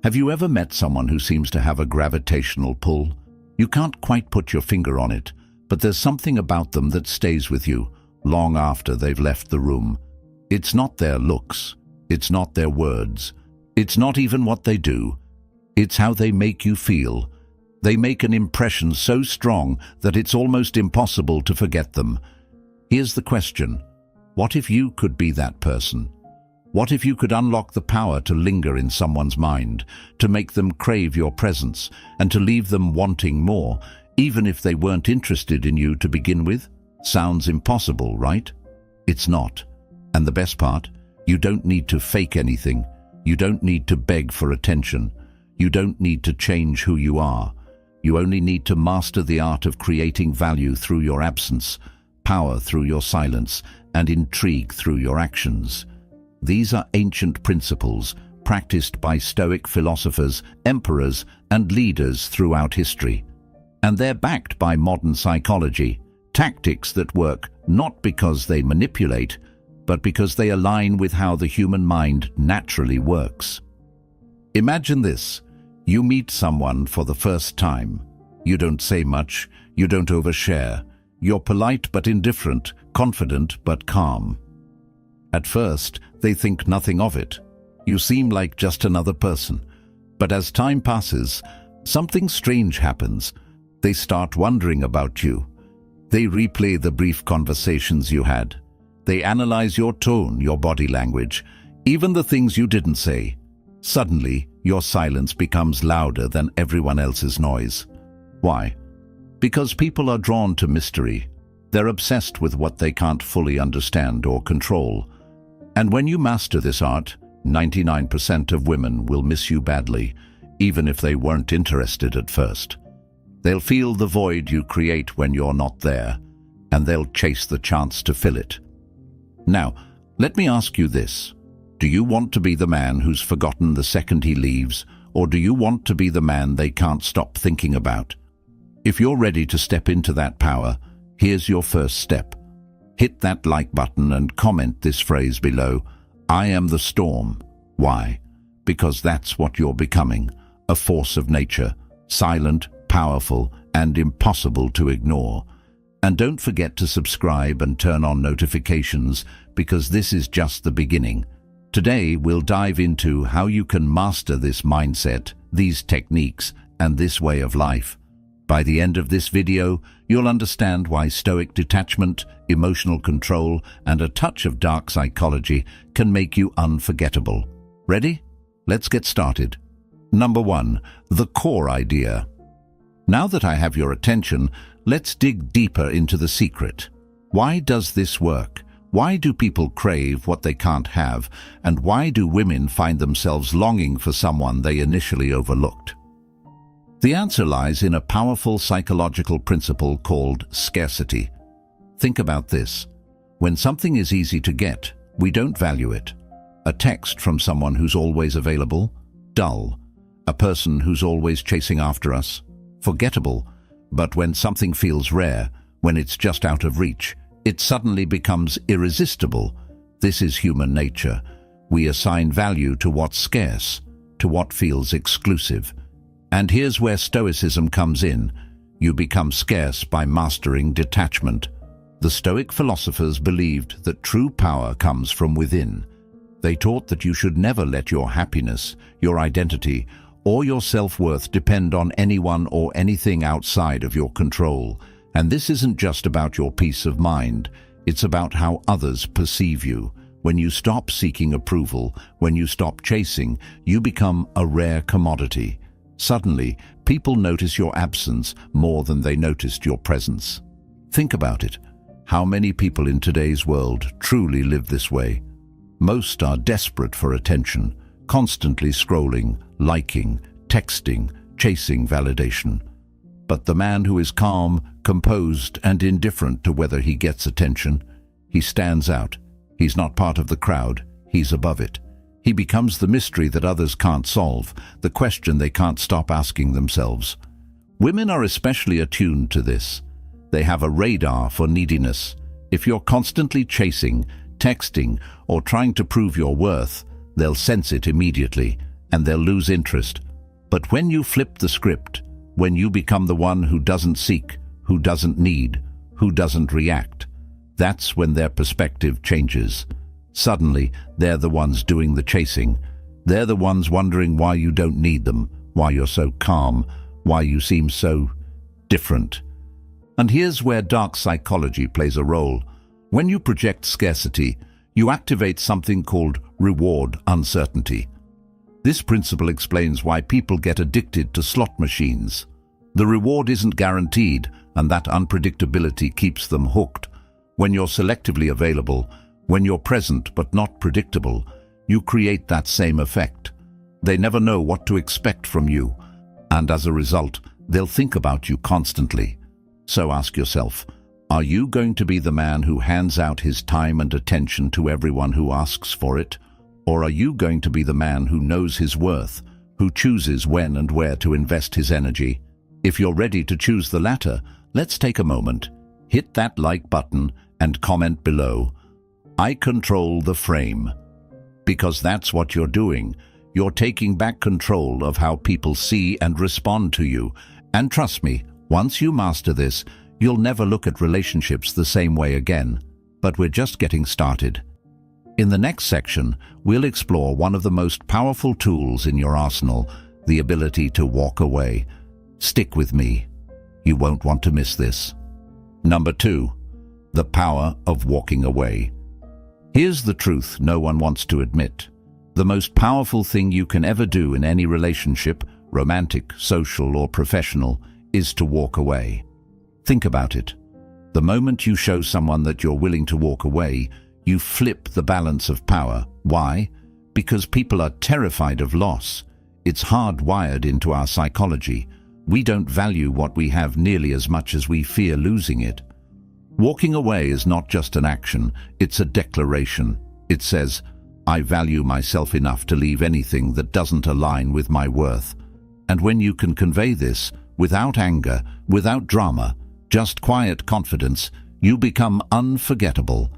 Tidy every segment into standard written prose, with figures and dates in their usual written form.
Have you ever met someone who seems to have a gravitational pull? You can't quite put your finger on it, but there's something about them that stays with you long after they've left the room. It's not their looks, it's not their words, it's not even what they do. It's how they make you feel. They make an impression so strong that it's almost impossible to forget them. Here's the question: what if you could be that person? What if you could unlock the power to linger in someone's mind, to make them crave your presence, and to leave them wanting more, even if they weren't interested in you to begin with? Sounds impossible, right? It's not. And the best part, you don't need to fake anything. You don't need to beg for attention. You don't need to change who you are. You only need to master the art of creating value through your absence, power through your silence, and intrigue through your actions. These are ancient principles practiced by Stoic philosophers, emperors, and leaders throughout history. And they're backed by modern psychology, tactics that work not because they manipulate, but because they align with how the human mind naturally works. Imagine this. You meet someone for the first time. You don't say much, you don't overshare. You're polite but indifferent, confident but calm. At first, they think nothing of it. You seem like just another person. But as time passes, something strange happens. They start wondering about you. They replay the brief conversations you had. They analyze your tone, your body language, even the things you didn't say. Suddenly, your silence becomes louder than everyone else's noise. Why? Because people are drawn to mystery. They're obsessed with what they can't fully understand or control. And when you master this art, 99% of women will miss you badly, even if they weren't interested at first. They'll feel the void you create when you're not there, and they'll chase the chance to fill it. Now, let me ask you this. Do you want to be the man who's forgotten the second he leaves, or do you want to be the man they can't stop thinking about? If you're ready to step into that power, here's your first step. Hit that like button and comment this phrase below: I am the storm. Why? Because that's what you're becoming, a force of nature, silent, powerful, and impossible to ignore. And don't forget to subscribe and turn on notifications, because this is just the beginning. Today, we'll dive into how you can master this mindset, these techniques, and this way of life. By the end of this video, you'll understand why Stoic detachment, emotional control, and a touch of dark psychology can make you unforgettable. Ready? Let's get started. Number 1. The core idea. Now that I have your attention, let's dig deeper into the secret. Why does this work? Why do people crave what they can't have? And why do women find themselves longing for someone they initially overlooked? The answer lies in a powerful psychological principle called scarcity. Think about this. When something is easy to get, we don't value it. A text from someone who's always available? Dull. A person who's always chasing after us? Forgettable. But when something feels rare, when it's just out of reach, it suddenly becomes irresistible. This is human nature. We assign value to what's scarce, to what feels exclusive. And here's where Stoicism comes in. You become scarce by mastering detachment. The Stoic philosophers believed that true power comes from within. They taught that you should never let your happiness, your identity, or your self-worth depend on anyone or anything outside of your control. And this isn't just about your peace of mind. It's about how others perceive you. When you stop seeking approval, when you stop chasing, you become a rare commodity. Suddenly, people notice your absence more than they noticed your presence. Think about it. How many people in today's world truly live this way? Most are desperate for attention, constantly scrolling, liking, texting, chasing validation. But the man who is calm, composed, and indifferent to whether he gets attention, he stands out. He's not part of the crowd, he's above it. He becomes the mystery that others can't solve, the question they can't stop asking themselves. Women are especially attuned to this. They have a radar for neediness. If you're constantly chasing, texting, or trying to prove your worth, they'll sense it immediately, and they'll lose interest. But when you flip the script, when you become the one who doesn't seek, who doesn't need, who doesn't react, that's when their perspective changes. Suddenly, they're the ones doing the chasing. They're the ones wondering why you don't need them, why you're so calm, why you seem so different. And here's where dark psychology plays a role. When you project scarcity, you activate something called reward uncertainty. This principle explains why people get addicted to slot machines. The reward isn't guaranteed, and that unpredictability keeps them hooked. When you're selectively available, when you're present but not predictable, you create that same effect. They never know what to expect from you, and as a result, they'll think about you constantly. So ask yourself, are you going to be the man who hands out his time and attention to everyone who asks for it? Or are you going to be the man who knows his worth, who chooses when and where to invest his energy? If you're ready to choose the latter, let's take a moment, hit that like button and comment below, "I control the frame." Because that's what you're doing. You're taking back control of how people see and respond to you. And trust me, once you master this, you'll never look at relationships the same way again. But we're just getting started. In the next section, we'll explore one of the most powerful tools in your arsenal, the ability to walk away. Stick with me. You won't want to miss this. Number 2, the power of walking away. Here's the truth no one wants to admit. The most powerful thing you can ever do in any relationship, romantic, social, or professional, is to walk away. Think about it. The moment you show someone that you're willing to walk away, you flip the balance of power. Why? Because people are terrified of loss. It's hardwired into our psychology. We don't value what we have nearly as much as we fear losing it. Walking away is not just an action, it's a declaration. It says, I value myself enough to leave anything that doesn't align with my worth. And when you can convey this, without anger, without drama, just quiet confidence, you become unforgettable.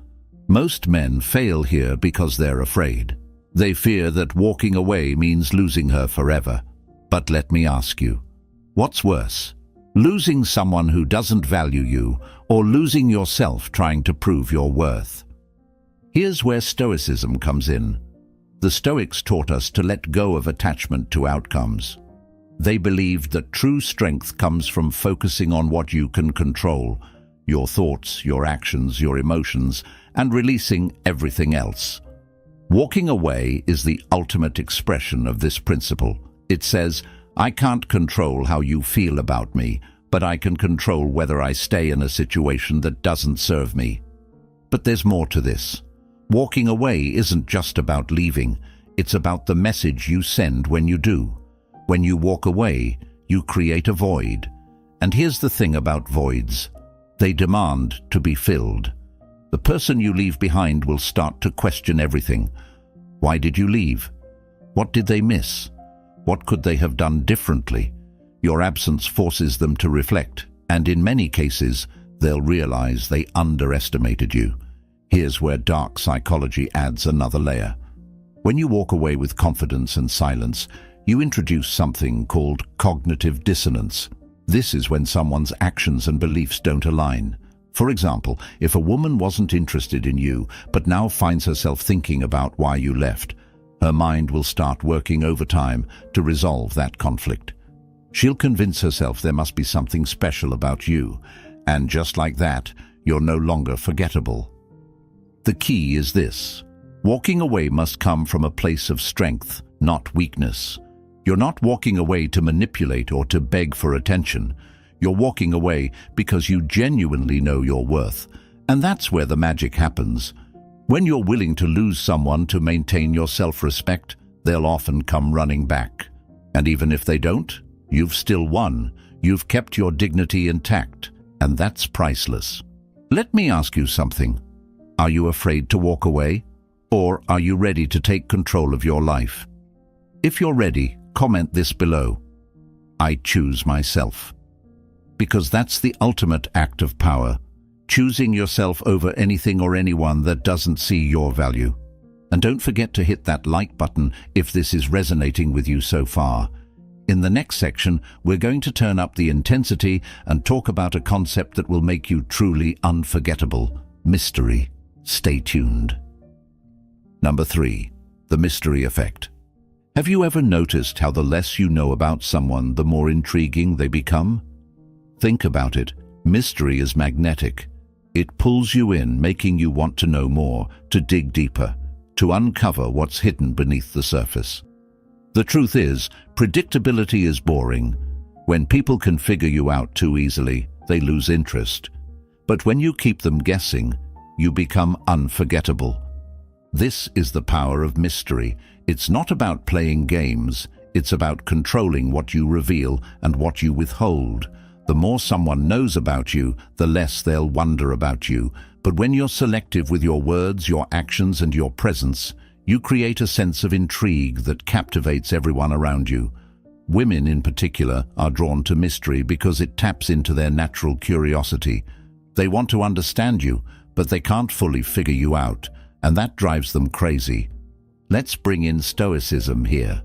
Most men fail here because they're afraid. They fear that walking away means losing her forever. But let me ask you, what's worse? Losing someone who doesn't value you, or losing yourself trying to prove your worth? Here's where Stoicism comes in. The Stoics taught us to let go of attachment to outcomes. They believed that true strength comes from focusing on what you can control, your thoughts, your actions, your emotions, and releasing everything else. Walking away is the ultimate expression of this principle. It says, I can't control how you feel about me, but I can control whether I stay in a situation that doesn't serve me. But there's more to this. Walking away isn't just about leaving, it's about the message you send when you do. When you walk away, you create a void. And here's the thing about voids. They demand to be filled. The person you leave behind will start to question everything. Why did you leave? What did they miss? What could they have done differently? Your absence forces them to reflect, and in many cases, they'll realize they underestimated you. Here's where dark psychology adds another layer. When you walk away with confidence and silence, you introduce something called cognitive dissonance. This is when someone's actions and beliefs don't align. For example, if a woman wasn't interested in you, but now finds herself thinking about why you left, her mind will start working overtime to resolve that conflict. She'll convince herself there must be something special about you, and just like that, you're no longer forgettable. The key is this. Walking away must come from a place of strength, not weakness. You're not walking away to manipulate or to beg for attention. You're walking away because you genuinely know your worth. And that's where the magic happens. When you're willing to lose someone to maintain your self-respect, they'll often come running back. And even if they don't, you've still won. You've kept your dignity intact, and that's priceless. Let me ask you something. Are you afraid to walk away? Or are you ready to take control of your life? If you're ready, comment this below. I choose myself. Because that's the ultimate act of power, choosing yourself over anything or anyone that doesn't see your value. And don't forget to hit that like button if this is resonating with you so far. In the next section, we're going to turn up the intensity and talk about a concept that will make you truly unforgettable: mystery. Stay tuned. Number 3. The mystery effect. Have you ever noticed how the less you know about someone, the more intriguing they become? Think about it. Mystery is magnetic. It pulls you in, making you want to know more, to dig deeper, to uncover what's hidden beneath the surface. The truth is, predictability is boring. When people can figure you out too easily, they lose interest. But when you keep them guessing, you become unforgettable. This is the power of mystery. It's not about playing games. It's about controlling what you reveal and what you withhold. The more someone knows about you, the less they'll wonder about you. But when you're selective with your words, your actions, and your presence, you create a sense of intrigue that captivates everyone around you. Women in particular are drawn to mystery because it taps into their natural curiosity. They want to understand you, but they can't fully figure you out, and that drives them crazy. Let's bring in Stoicism here.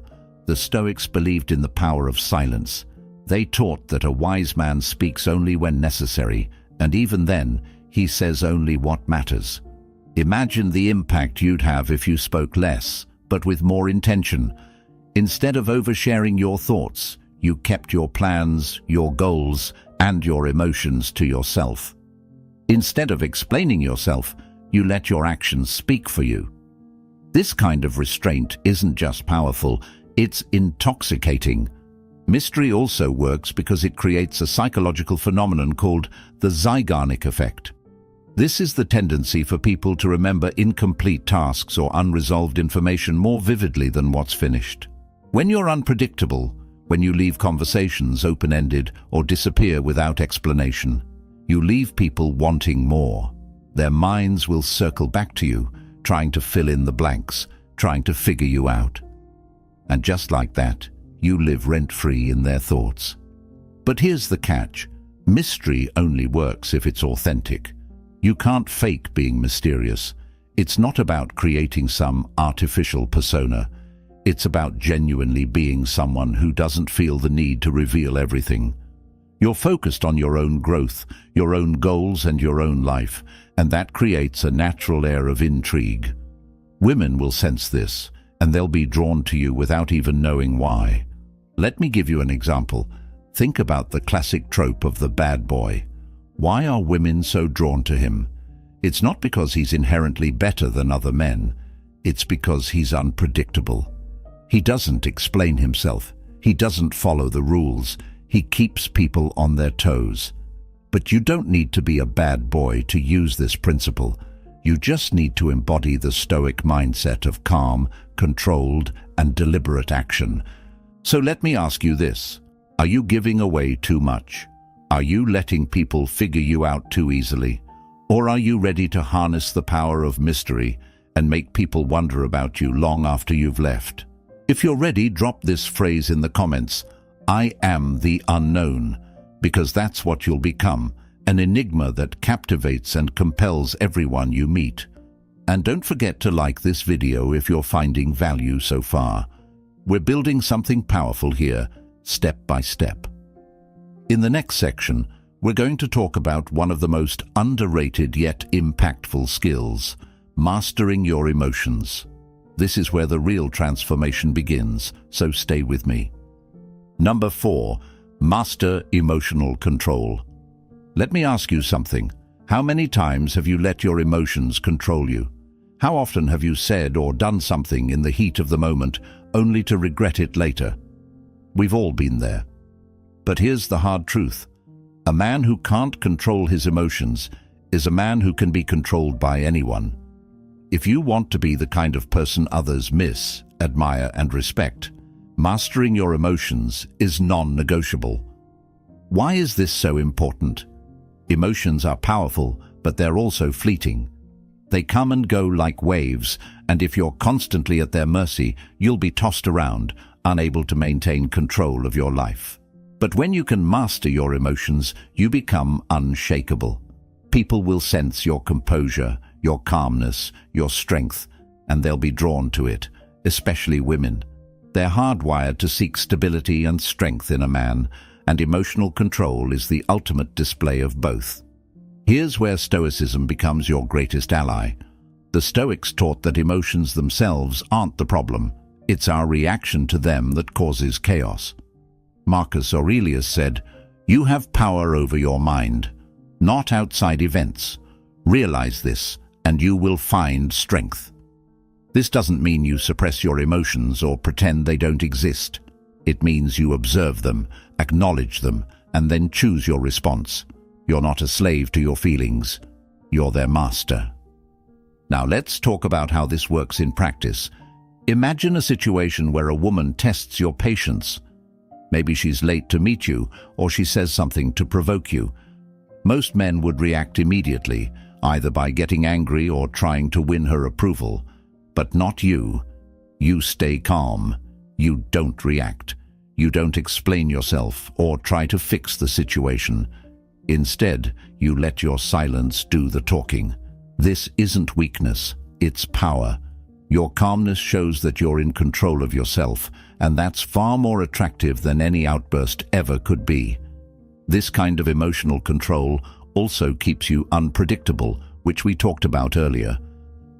The Stoics believed in the power of silence. They taught that a wise man speaks only when necessary, and even then, he says only what matters. Imagine the impact you'd have if you spoke less, but with more intention. Instead of oversharing your thoughts, you kept your plans, your goals, and your emotions to yourself. Instead of explaining yourself, you let your actions speak for you. This kind of restraint isn't just powerful, it's intoxicating. Mystery also works because it creates a psychological phenomenon called the Zeigarnik effect. This is the tendency for people to remember incomplete tasks or unresolved information more vividly than what's finished. When you're unpredictable, when you leave conversations open-ended or disappear without explanation, you leave people wanting more. Their minds will circle back to you, trying to fill in the blanks, trying to figure you out. And just like that, you live rent-free in their thoughts. But here's the catch. Mystery only works if it's authentic. You can't fake being mysterious. It's not about creating some artificial persona. It's about genuinely being someone who doesn't feel the need to reveal everything. You're focused on your own growth, your own goals, and your own life, and that creates a natural air of intrigue. Women will sense this, and they'll be drawn to you without even knowing why. Let me give you an example. Think about the classic trope of the bad boy. Why are women so drawn to him? It's not because he's inherently better than other men. It's because he's unpredictable. He doesn't explain himself. He doesn't follow the rules. He keeps people on their toes. But you don't need to be a bad boy to use this principle. You just need to embody the Stoic mindset of calm, controlled, and deliberate action. So let me ask you this. Are you giving away too much? Are you letting people figure you out too easily? Or are you ready to harness the power of mystery and make people wonder about you long after you've left? If you're ready, drop this phrase in the comments: I am the unknown, because that's what you'll become, an enigma that captivates and compels everyone you meet. And don't forget to like this video if you're finding value so far. We're building something powerful here, step by step. In the next section, we're going to talk about one of the most underrated yet impactful skills: mastering your emotions. This is where the real transformation begins, so stay with me. Number 4, master emotional control. Let me ask you something. How many times have you let your emotions control you? How often have you said or done something in the heat of the moment only to regret it later? We've all been there. But here's the hard truth. A man who can't control his emotions is a man who can be controlled by anyone. If you want to be the kind of person others miss, admire, and respect, mastering your emotions is non-negotiable. Why is this so important? Emotions are powerful, but they're also fleeting. They come and go like waves, and if you're constantly at their mercy, you'll be tossed around, unable to maintain control of your life. But when you can master your emotions, you become unshakable. People will sense your composure, your calmness, your strength, and they'll be drawn to it, especially women. They're hardwired to seek stability and strength in a man, and emotional control is the ultimate display of both. Here's where Stoicism becomes your greatest ally. The Stoics taught that emotions themselves aren't the problem. It's our reaction to them that causes chaos. Marcus Aurelius said, "You have power over your mind, not outside events. Realize this, and you will find strength." This doesn't mean you suppress your emotions or pretend they don't exist. It means you observe them, acknowledge them, and then choose your response. You're not a slave to your feelings. You're their master. Now let's talk about how this works in practice. Imagine a situation where a woman tests your patience. Maybe she's late to meet you, or she says something to provoke you. Most men would react immediately, either by getting angry or trying to win her approval. But not you. You stay calm. You don't react. You don't explain yourself or try to fix the situation. Instead, you let your silence do the talking. This isn't weakness, it's power. Your calmness shows that you're in control of yourself, and that's far more attractive than any outburst ever could be. This kind of emotional control also keeps you unpredictable, which we talked about earlier.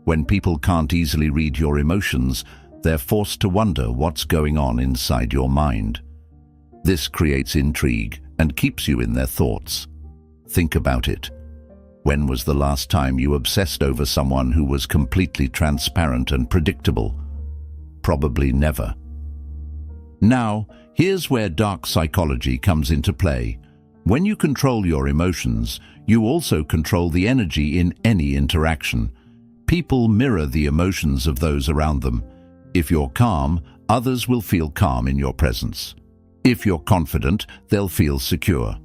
When people can't easily read your emotions, they're forced to wonder what's going on inside your mind. This creates intrigue and keeps you in their thoughts. Think about it. When was the last time you obsessed over someone who was completely transparent and predictable? Probably never. Now, here's where dark psychology comes into play. When you control your emotions, you also control the energy in any interaction. People mirror the emotions of those around them. If you're calm, others will feel calm in your presence. If you're confident, they'll feel secure.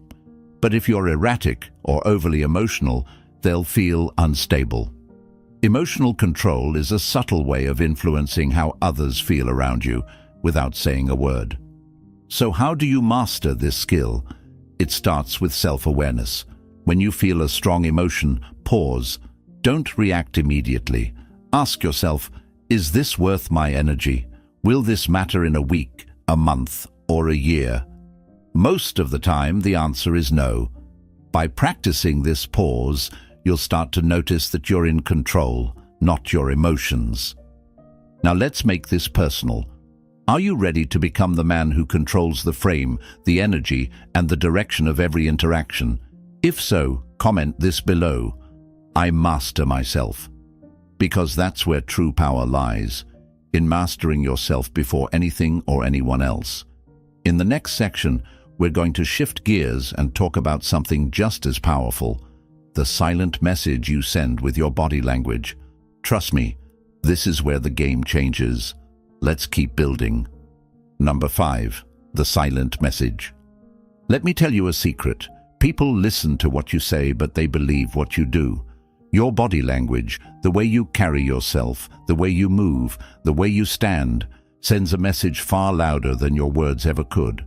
But if you're erratic or overly emotional, they'll feel unstable. Emotional control is a subtle way of influencing how others feel around you without saying a word. So how do you master this skill? It starts with self-awareness. When you feel a strong emotion, pause. Don't react immediately. Ask yourself, is this worth my energy? Will this matter in a week, a month, or a year? Most of the time, the answer is no. By practicing this pause, you'll start to notice that you're in control, not your emotions. Now let's make this personal. Are you ready to become the man who controls the frame, the energy, and the direction of every interaction? If so, comment this below. I master myself. Because that's where true power lies, in mastering yourself before anything or anyone else. In the next section, we're going to shift gears and talk about something just as powerful, the silent message you send with your body language. Trust me, this is where the game changes. Let's keep building. Number 5, the silent message. Let me tell you a secret. People listen to what you say, but they believe what you do. Your body language, the way you carry yourself, the way you move, the way you stand, sends a message far louder than your words ever could.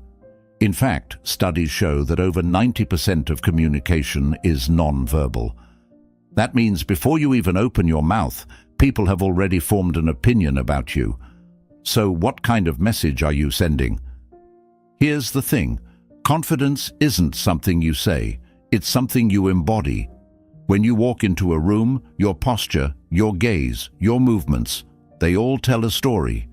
In fact, studies show that over 90% of communication is non-verbal. That means before you even open your mouth, people have already formed an opinion about you. So what kind of message are you sending? Here's the thing. Confidence isn't something you say. It's something you embody. When you walk into a room, your posture, your gaze, your movements, they all tell a story.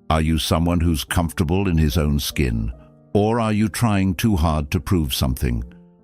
Are you someone who's comfortable in his own skin? Or are you trying too hard to prove something?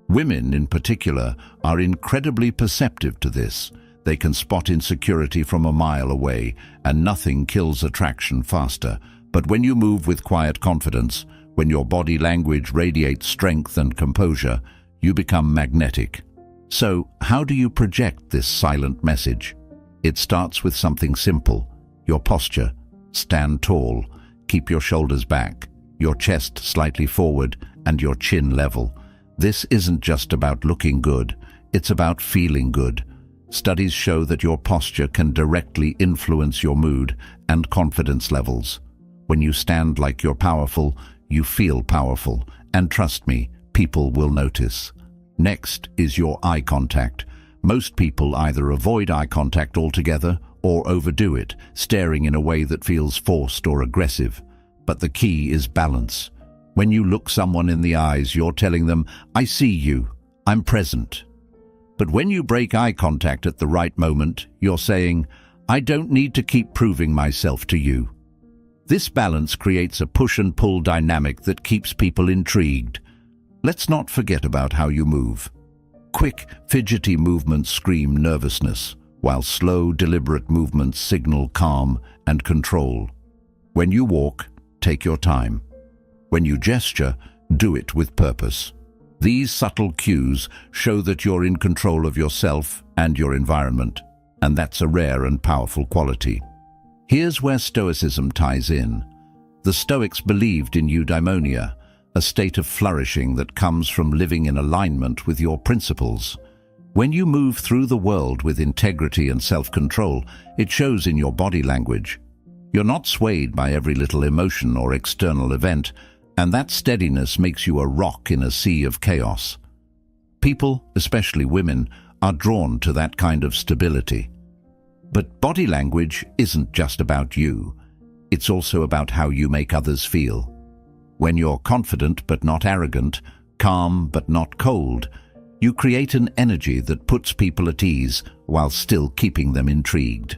Women, in particular, are incredibly perceptive to this. They can spot insecurity from a mile away, and nothing kills attraction faster. But when you move with quiet confidence, when your body language radiates strength and composure, you become magnetic. So, how do you project this silent message? It starts with something simple. Your posture. Stand tall. Keep your shoulders back, your chest slightly forward, and your chin level. This isn't just about looking good, it's about feeling good. Studies show that your posture can directly influence your mood and confidence levels. When you stand like you're powerful, you feel powerful, and trust me, people will notice. Next is your eye contact. Most people either avoid eye contact altogether or overdo it, staring in a way that feels forced or aggressive. But the key is balance. When you look someone in the eyes, you're telling them, "I see you, I'm present." But when you break eye contact at the right moment, you're saying, "I don't need to keep proving myself to you." This balance creates a push and pull dynamic that keeps people intrigued. Let's not forget about how you move. Quick, fidgety movements scream nervousness, while slow, deliberate movements signal calm and control. When you walk, take your time. When you gesture, do it with purpose. These subtle cues show that you're in control of yourself and your environment, and that's a rare and powerful quality. Here's where Stoicism ties in. The Stoics believed in eudaimonia, a state of flourishing that comes from living in alignment with your principles. When you move through the world with integrity and self-control, it shows in your body language. You're not swayed by every little emotion or external event, and that steadiness makes you a rock in a sea of chaos. People, especially women, are drawn to that kind of stability. But body language isn't just about you. It's also about how you make others feel. When you're confident but not arrogant, calm but not cold, you create an energy that puts people at ease while still keeping them intrigued.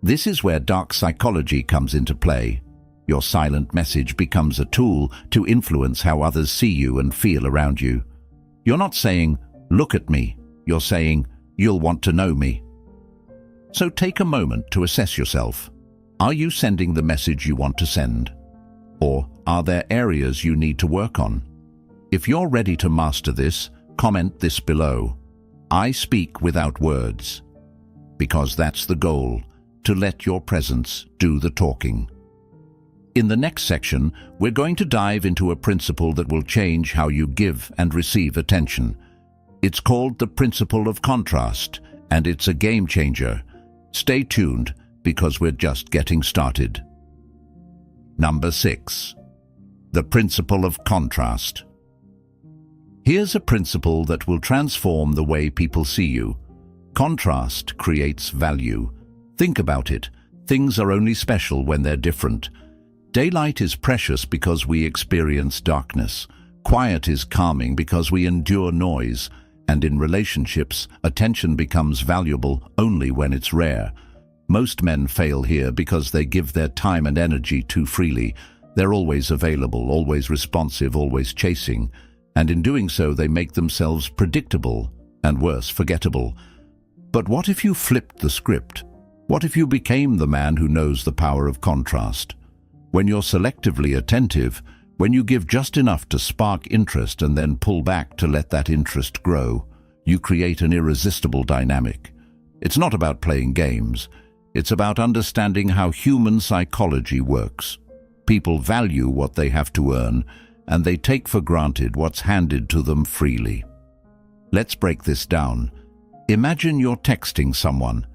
This is where dark psychology comes into play. Your silent message becomes a tool to influence how others see you and feel around you. You're not saying, "Look at me." You're saying, "You'll want to know me." So take a moment to assess yourself. Are you sending the message you want to send? Or are there areas you need to work on? If you're ready to master this, comment this below. I speak without words. Because that's the goal, to let your presence do the talking. In the next section, we're going to dive into a principle that will change how you give and receive attention. It's called the principle of contrast, and it's a game changer. Stay tuned, because we're just getting started. Number 6. The principle of contrast. Here's a principle that will transform the way people see you. Contrast creates value. Think about it. Things are only special when they're different. Daylight is precious because we experience darkness. Quiet is calming because we endure noise. And in relationships, attention becomes valuable only when it's rare. Most men fail here because they give their time and energy too freely. They're always available, always responsive, always chasing. And in doing so, they make themselves predictable and, worse, forgettable. But what if you flipped the script? What if you became the man who knows the power of contrast? When you're selectively attentive, when you give just enough to spark interest and then pull back to let that interest grow, you create an irresistible dynamic. It's not about playing games. It's about understanding how human psychology works. People value what they have to earn, and they take for granted what's handed to them freely. Let's break this down. Imagine you're texting someone.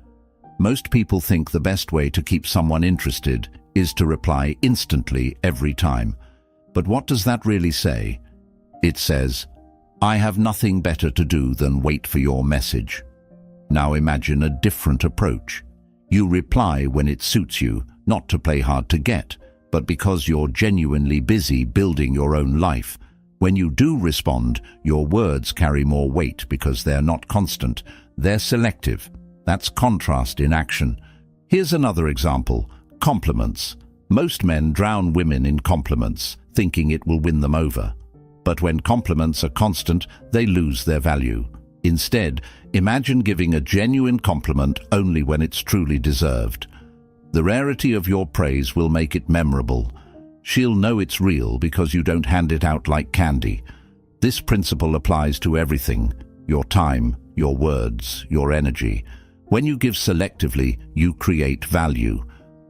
Most people think the best way to keep someone interested is to reply instantly every time. But what does that really say? It says, "I have nothing better to do than wait for your message." Now imagine a different approach. You reply when it suits you, not to play hard to get, but because you're genuinely busy building your own life. When you do respond, your words carry more weight because they're not constant, they're selective. That's contrast in action. Here's another example. Compliments. Most men drown women in compliments, thinking it will win them over. But when compliments are constant, they lose their value. Instead, imagine giving a genuine compliment only when it's truly deserved. The rarity of your praise will make it memorable. She'll know it's real because you don't hand it out like candy. This principle applies to everything: your time, your words, your energy. When you give selectively, you create value.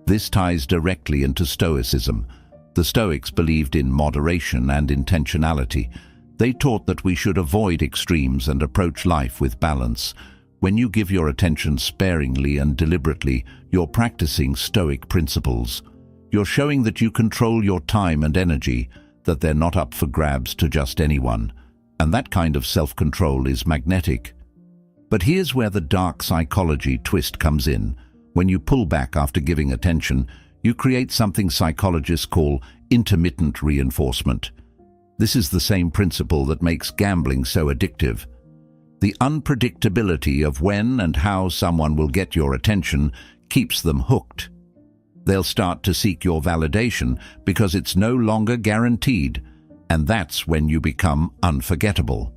This ties directly into Stoicism. The Stoics believed in moderation and intentionality. They taught that we should avoid extremes and approach life with balance. When you give your attention sparingly and deliberately, you're practicing Stoic principles. You're showing that you control your time and energy, that they're not up for grabs to just anyone. And that kind of self-control is magnetic. But here's where the dark psychology twist comes in. When you pull back after giving attention, you create something psychologists call intermittent reinforcement. This is the same principle that makes gambling so addictive. The unpredictability of when and how someone will get your attention keeps them hooked. They'll start to seek your validation because it's no longer guaranteed, and that's when you become unforgettable.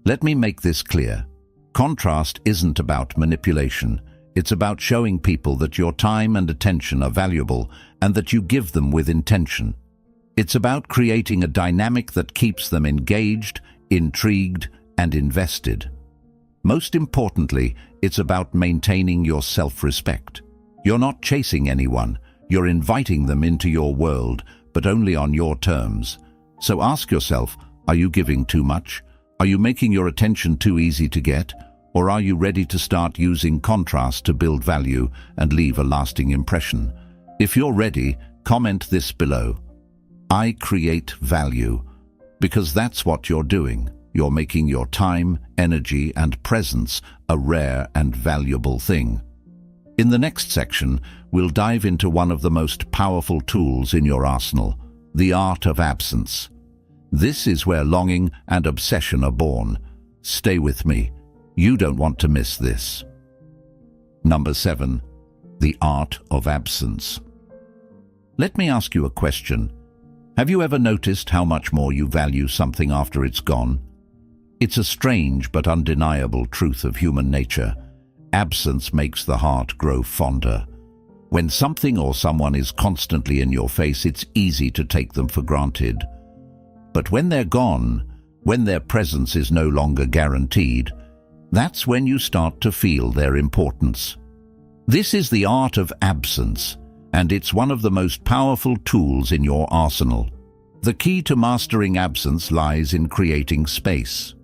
Let me make this clear. Contrast isn't about manipulation. It's about showing people that your time and attention are valuable and that you give them with intention. It's about creating a dynamic that keeps them engaged, intrigued, and invested. Most importantly, it's about maintaining your self-respect. You're not chasing anyone. You're inviting them into your world, but only on your terms. So ask yourself, are you giving too much? Are you making your attention too easy to get? Or are you ready to start using contrast to build value and leave a lasting impression? If you're ready, comment this below. I create value, because that's what you're doing. You're making your time, energy, and presence a rare and valuable thing. In the next section, we'll dive into one of the most powerful tools in your arsenal, the art of absence. This is where longing and obsession are born. Stay with me. You don't want to miss this. Number 7. The art of absence. Let me ask you a question. Have you ever noticed how much more you value something after it's gone? It's a strange but undeniable truth of human nature. Absence makes the heart grow fonder. When something or someone is constantly in your face, it's easy to take them for granted. But when they're gone, when their presence is no longer guaranteed, that's when you start to feel their importance. This is the art of absence, and it's one of the most powerful tools in your arsenal. The key to mastering absence lies in creating space.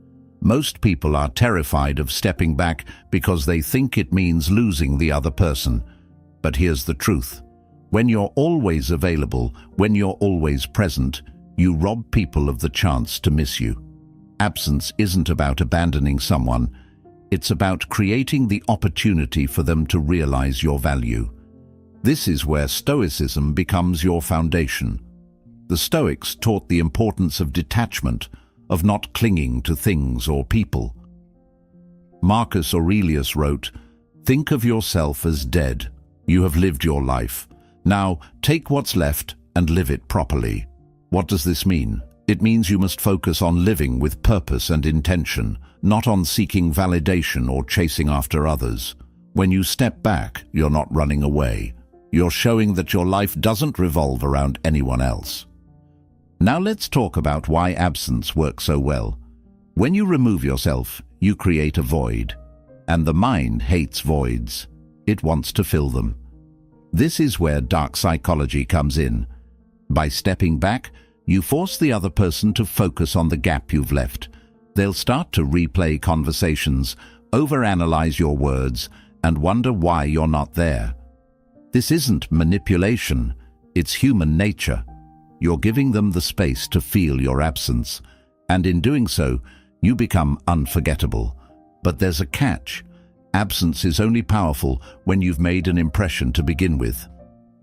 Most people are terrified of stepping back because they think it means losing the other person. But here's the truth. When you're always available, when you're always present, you rob people of the chance to miss you. Absence isn't about abandoning someone. It's about creating the opportunity for them to realize your value. This is where Stoicism becomes your foundation. The Stoics taught the importance of detachment, of not clinging to things or people. Marcus Aurelius wrote, "Think of yourself as dead. You have lived your life. Now take what's left and live it properly." What does this mean? It means you must focus on living with purpose and intention, not on seeking validation or chasing after others. When you step back, you're not running away. You're showing that your life doesn't revolve around anyone else. Now let's talk about why absence works so well. When you remove yourself, you create a void. And the mind hates voids. It wants to fill them. This is where dark psychology comes in. By stepping back, you force the other person to focus on the gap you've left. They'll start to replay conversations, overanalyze your words, and wonder why you're not there. This isn't manipulation, it's human nature. You're giving them the space to feel your absence, and in doing so, you become unforgettable. But there's a catch. Absence is only powerful when you've made an impression to begin with.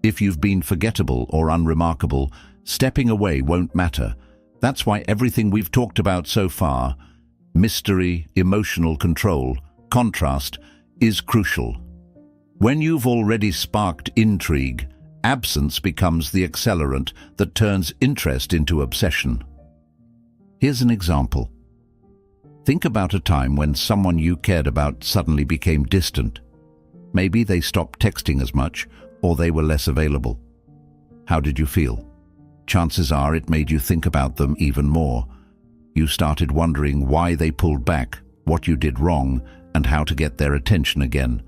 If you've been forgettable or unremarkable, stepping away won't matter. That's why everything we've talked about so far, mystery, emotional control, contrast, is crucial. When you've already sparked intrigue, absence becomes the accelerant that turns interest into obsession. Here's an example. Think about a time when someone you cared about suddenly became distant. Maybe they stopped texting as much, or they were less available. How did you feel? Chances are it made you think about them even more. You started wondering why they pulled back, what you did wrong, and how to get their attention again.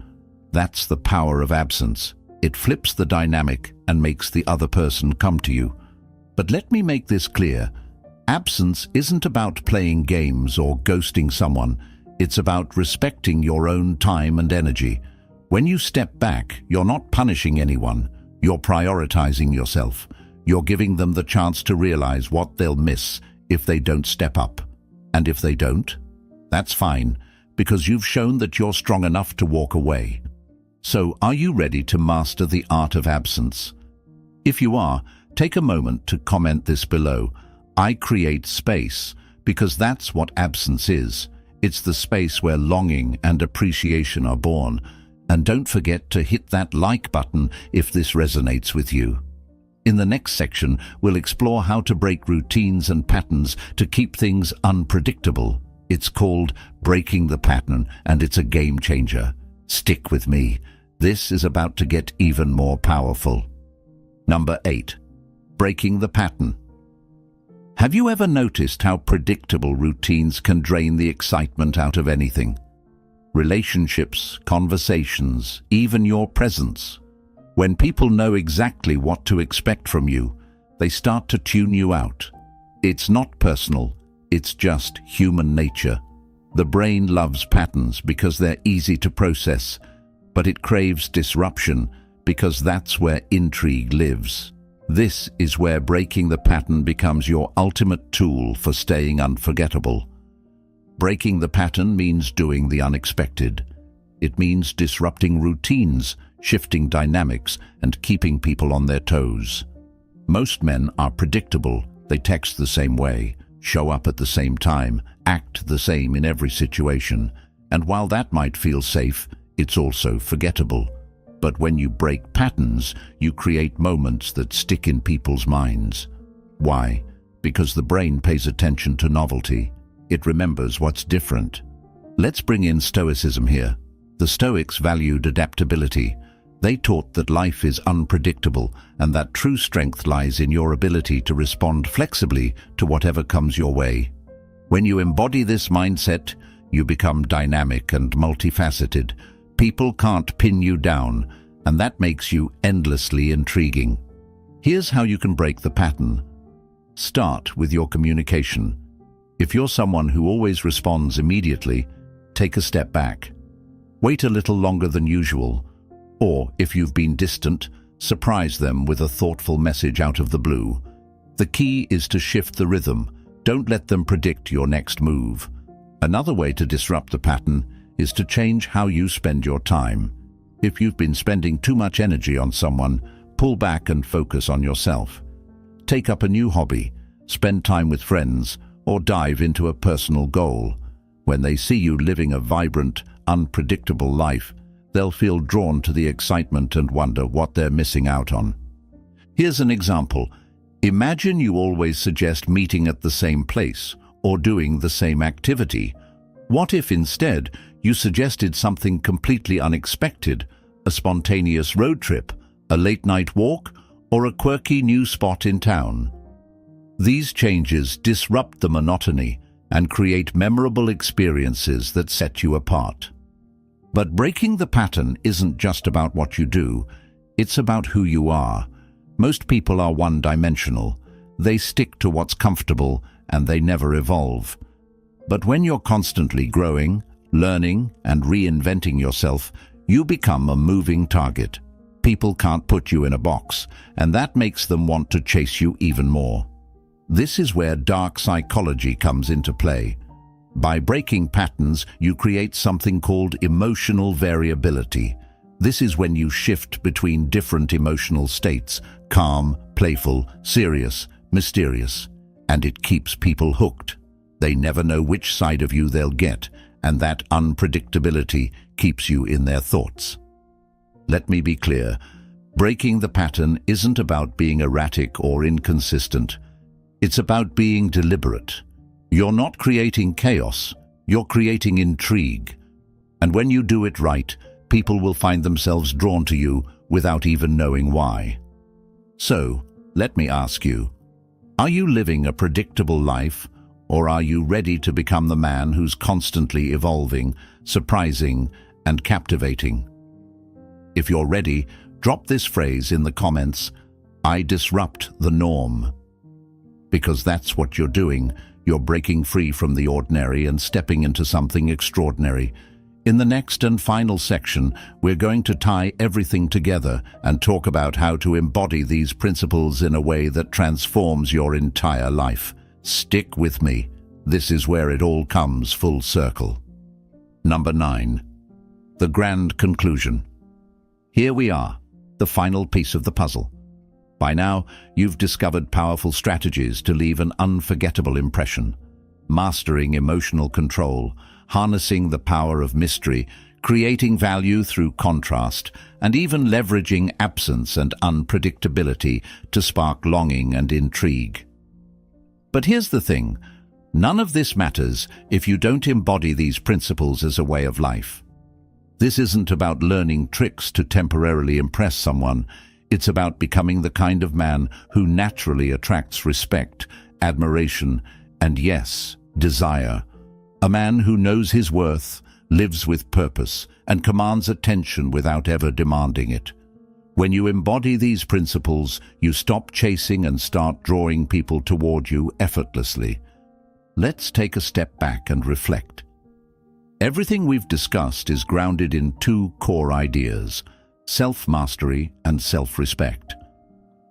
That's the power of absence. It flips the dynamic and makes the other person come to you. But let me make this clear. Absence isn't about playing games or ghosting someone. It's about respecting your own time and energy. When you step back, you're not punishing anyone. You're prioritizing yourself. You're giving them the chance to realize what they'll miss if they don't step up. And if they don't, that's fine, because you've shown that you're strong enough to walk away. So, are you ready to master the art of absence? If you are, take a moment to comment this below. I create space, because that's what absence is. It's the space where longing and appreciation are born. And don't forget to hit that like button if this resonates with you. In the next section, we'll explore how to break routines and patterns to keep things unpredictable. It's called Breaking the Pattern, and it's a game changer. Stick with me. This is about to get even more powerful. Number 8. Breaking the pattern. Have you ever noticed how predictable routines can drain the excitement out of anything? Relationships, conversations, even your presence. When people know exactly what to expect from you, they start to tune you out. It's not personal, it's just human nature. The brain loves patterns because they're easy to process, but it craves disruption because that's where intrigue lives. This is where breaking the pattern becomes your ultimate tool for staying unforgettable. Breaking the pattern means doing the unexpected. It means disrupting routines, shifting dynamics, and keeping people on their toes. Most men are predictable. They text the same way, show up at the same time, act the same in every situation. And while that might feel safe, it's also forgettable. But when you break patterns, you create moments that stick in people's minds. Why? Because the brain pays attention to novelty. It remembers what's different. Let's bring in Stoicism here. The Stoics valued adaptability. They taught that life is unpredictable and that true strength lies in your ability to respond flexibly to whatever comes your way. When you embody this mindset, you become dynamic and multifaceted. People can't pin you down, and that makes you endlessly intriguing. Here's how you can break the pattern. Start with your communication. If you're someone who always responds immediately, take a step back. Wait a little longer than usual. Or, if you've been distant, surprise them with a thoughtful message out of the blue. The key is to shift the rhythm. Don't let them predict your next move. Another way to disrupt the pattern is to change how you spend your time. If you've been spending too much energy on someone, pull back and focus on yourself. Take up a new hobby, spend time with friends, or dive into a personal goal. When they see you living a vibrant, unpredictable life, they'll feel drawn to the excitement and wonder what they're missing out on. Here's an example. Imagine you always suggest meeting at the same place or doing the same activity. What if instead you suggested something completely unexpected, a spontaneous road trip, a late-night walk, or a quirky new spot in town? These changes disrupt the monotony and create memorable experiences that set you apart. But breaking the pattern isn't just about what you do, it's about who you are. Most people are one-dimensional. They stick to what's comfortable and they never evolve. But when you're constantly growing, learning, and reinventing yourself, you become a moving target. People can't put you in a box, and that makes them want to chase you even more. This is where dark psychology comes into play. By breaking patterns, you create something called emotional variability. This is when you shift between different emotional states, calm, playful, serious, mysterious, and it keeps people hooked. They never know which side of you they'll get, and that unpredictability keeps you in their thoughts. Let me be clear, breaking the pattern isn't about being erratic or inconsistent. It's about being deliberate. You're not creating chaos, you're creating intrigue. And when you do it right, people will find themselves drawn to you without even knowing why. So, let me ask you, are you living a predictable life, or are you ready to become the man who's constantly evolving, surprising, and captivating? If you're ready, drop this phrase in the comments, "I disrupt the norm." Because that's what you're doing. You're breaking free from the ordinary and stepping into something extraordinary. In the next and final section, we're going to tie everything together and talk about how to embody these principles in a way that transforms your entire life. Stick with me. This is where it all comes full circle. Number 9. The grand conclusion. Here we are, the final piece of the puzzle. By now, you've discovered powerful strategies to leave an unforgettable impression. Mastering emotional control, harnessing the power of mystery, creating value through contrast, and even leveraging absence and unpredictability to spark longing and intrigue. But here's the thing, none of this matters if you don't embody these principles as a way of life. This isn't about learning tricks to temporarily impress someone. It's about becoming the kind of man who naturally attracts respect, admiration, and yes, desire. A man who knows his worth, lives with purpose, and commands attention without ever demanding it. When you embody these principles, you stop chasing and start drawing people toward you effortlessly. Let's take a step back and reflect. Everything we've discussed is grounded in two core ideas: self-mastery and self-respect.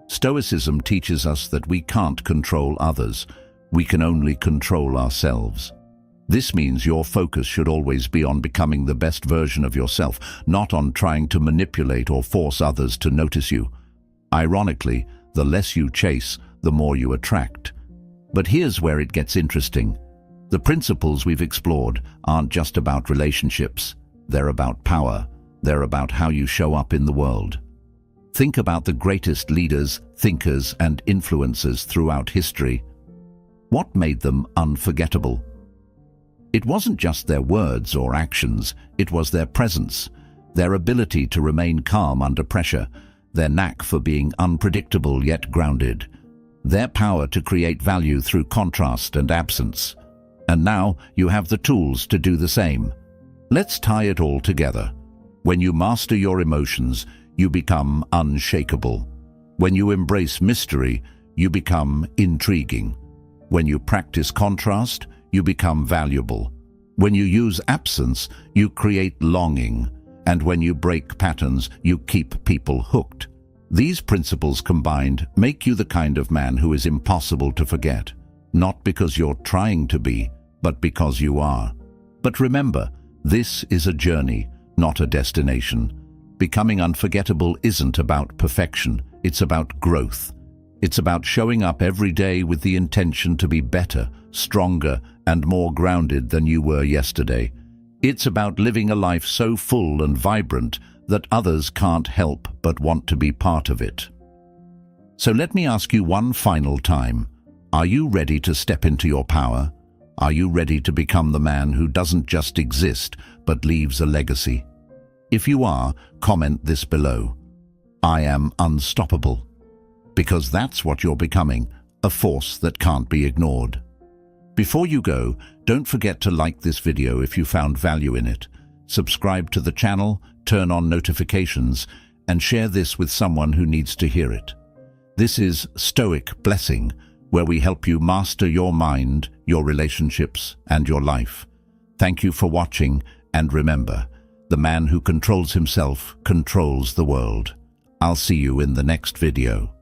Stoicism teaches us that we can't control others, we can only control ourselves. This means your focus should always be on becoming the best version of yourself, not on trying to manipulate or force others to notice you. Ironically, the less you chase, the more you attract. But here's where it gets interesting. The principles we've explored aren't just about relationships. They're about power. They're about how you show up in the world. Think about the greatest leaders, thinkers, and influencers throughout history. What made them unforgettable? It wasn't just their words or actions, it was their presence, their ability to remain calm under pressure, their knack for being unpredictable yet grounded, their power to create value through contrast and absence. And now you have the tools to do the same. Let's tie it all together. When you master your emotions, you become unshakable. When you embrace mystery, you become intriguing. When you practice contrast, you become valuable. When you use absence, you create longing. And when you break patterns, you keep people hooked. These principles combined make you the kind of man who is impossible to forget. Not because you're trying to be, but because you are. But remember, this is a journey, not a destination. Becoming unforgettable isn't about perfection, it's about growth. It's about showing up every day with the intention to be better, stronger, and more grounded than you were yesterday. It's about living a life so full and vibrant that others can't help but want to be part of it. So let me ask you one final time. Are you ready to step into your power? Are you ready to become the man who doesn't just exist, but leaves a legacy? If you are, comment this below. I am unstoppable. Because that's what you're becoming, a force that can't be ignored. Before you go, don't forget to like this video if you found value in it. Subscribe to the channel, turn on notifications, and share this with someone who needs to hear it. This is Stoic Blessing, where we help you master your mind, your relationships, and your life. Thank you for watching, and remember, the man who controls himself controls the world. I'll see you in the next video.